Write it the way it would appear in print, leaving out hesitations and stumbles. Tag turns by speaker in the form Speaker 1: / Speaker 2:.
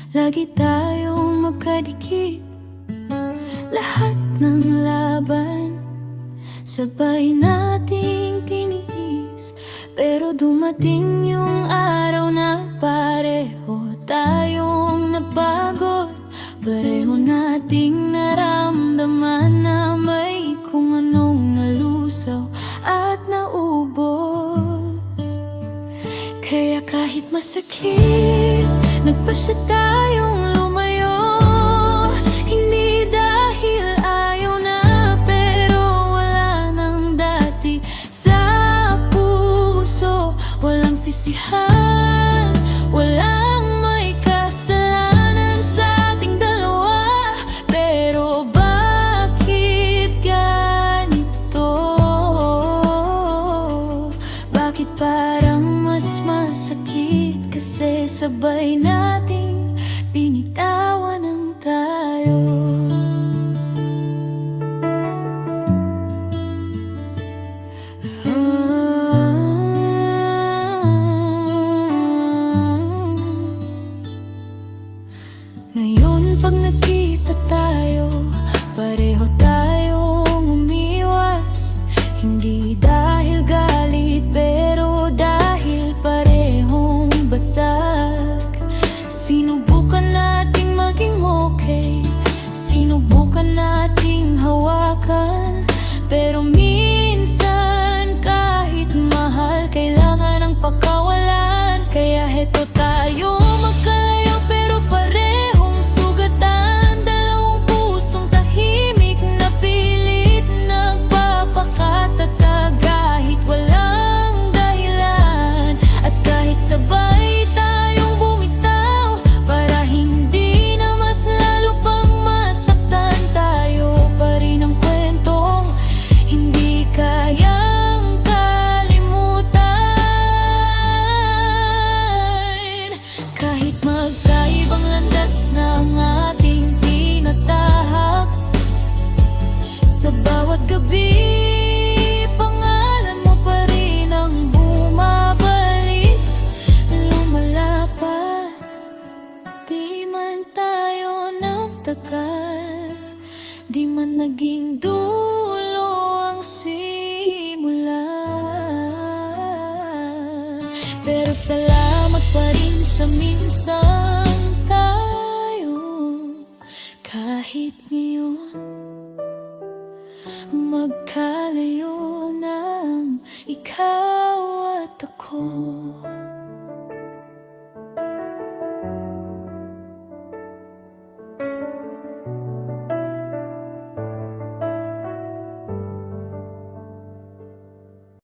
Speaker 1: Lagi tayong magkadikit, lahat ng laban sabay nating tiniis. Pero dumating yung araw na pareho tayong napagod. Pareho nating naramdaman na may kung anong nalusaw at naubos. Kaya kahit masakit, nagpasya tayong lumayo. Hindi dahil ayaw na, pero wala nang dati sa puso. Walang sisihan, walang may kasalanan sa ating dalawa. Pero bakit ganito? Bakit parang mas masakit kasi sabay nating binitawan ng tayo? Ngayon pag nagkita tayo, pareho tayong umiwas. Hindi dahil galit, pero dahil parehong basag. Sinubukan nating maging okay, sinubukan nating hawakan. Pero minsan kahit mahal, kailangan ng pagkawalan. Kaya heto tayo, magkalayo pero parehong sugatan. Dalawang pusong tahimik na pilit nagpapakatatag kahit walang dahilan. At kahit sabay tayong bumitaw para hindi na mas lalo pang masaktan, tayo pa rin ang kwentong hindi kayang kalimutan. Kahit magkaibang landas na ang ating tinatahak, sa bawat gabi pangalan mo pa rin ang bumabalik. Lumalapat, di man tayo nagtagal, di man naging dulo ang simula. Pero salamat pa rin sa minsan tayo. Kahit ngayon magkalayo ng ikaw at ako.